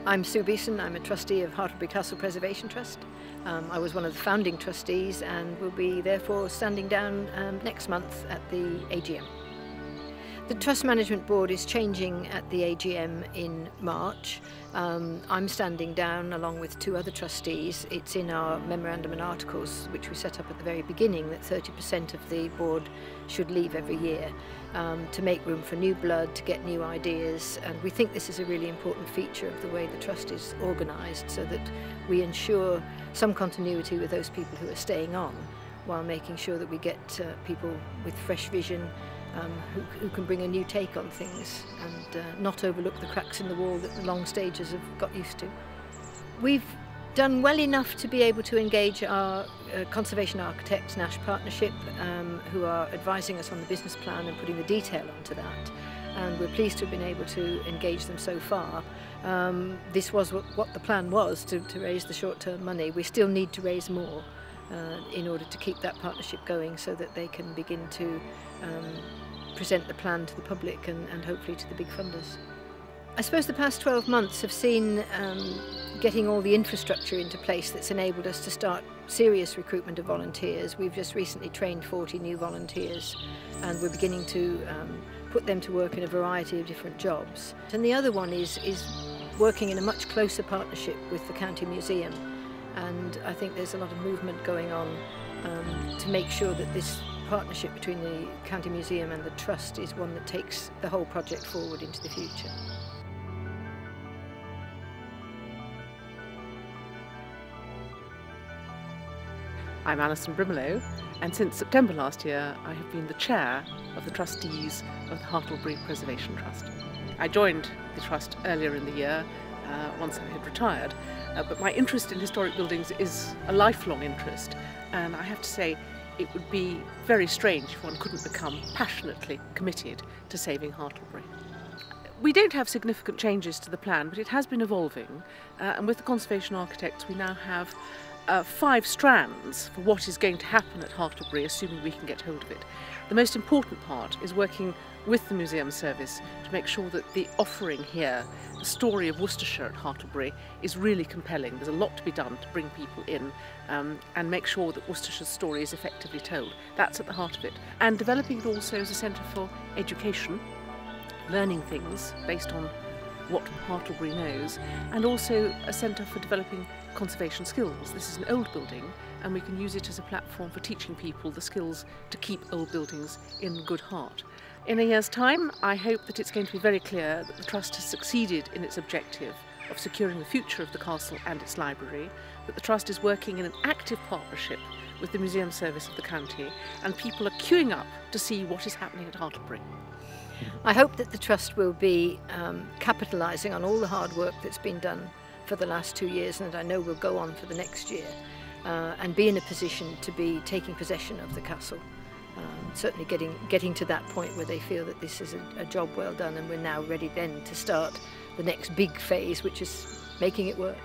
I'm Sue Beeson. I'm a trustee of Hartlebury Castle Preservation Trust. I was one of the founding trustees and will be therefore standing down next month at the AGM. The Trust Management Board is changing at the AGM in March. I'm standing down along with two other trustees. It's in our memorandum and articles, which we set up at the very beginning, that 30% of the board should leave every year to make room for new blood, to get new ideas. And we think this is a really important feature of the way the Trust is organised, so that we ensure some continuity with those people who are staying on, while making sure that we get people with fresh vision, who can bring a new take on things and not overlook the cracks in the wall that the long stagers have got used to. We've done well enough to be able to engage our conservation architects, Nash Partnership, who are advising us on the business plan and putting the detail onto that. And we're pleased to have been able to engage them so far. This was what the plan was, to raise the short-term money. We still need to raise more in order to keep that partnership going, so that they can begin to present the plan to the public and hopefully to the big funders. I suppose the past 12 months have seen getting all the infrastructure into place that's enabled us to start serious recruitment of volunteers. We've just recently trained 40 new volunteers, and we're beginning to put them to work in a variety of different jobs. And the other one is working in a much closer partnership with the County Museum, and I think there's a lot of movement going on to make sure that this partnership between the County Museum and the Trust is one that takes the whole project forward into the future. I'm Alison Brimelow, and since September last year I have been the chair of the trustees of the Hartlebury Preservation Trust. I joined the Trust earlier in the year, once I had retired, but my interest in historic buildings is a lifelong interest, and I have to say it would be very strange if one couldn't become passionately committed to saving Hartlebury. We don't have significant changes to the plan, but it has been evolving, and with the conservation architects we now have 5 strands for what is going to happen at Hartlebury, assuming we can get hold of it. The most important part is working with the museum service to make sure that the offering here, the story of Worcestershire at Hartlebury, is really compelling. There's a lot to be done to bring people in and make sure that Worcestershire's story is effectively told. That's at the heart of it. And developing it also as a centre for education, learning things based on what Hartlebury knows, and also a centre for developing conservation skills. This is an old building, and we can use it as a platform for teaching people the skills to keep old buildings in good heart. In a year's time, I hope that it's going to be very clear that the Trust has succeeded in its objective of securing the future of the castle and its library, that the Trust is working in an active partnership with the museum service of the county, and people are queuing up to see what is happening at Hartlebury. I hope that the Trust will be capitalising on all the hard work that's been done for the last 2 years, and that I know will go on for the next year, and be in a position to be taking possession of the castle. Certainly getting to that point where they feel that this is a job well done, and we're now ready then to start the next big phase, which is making it work.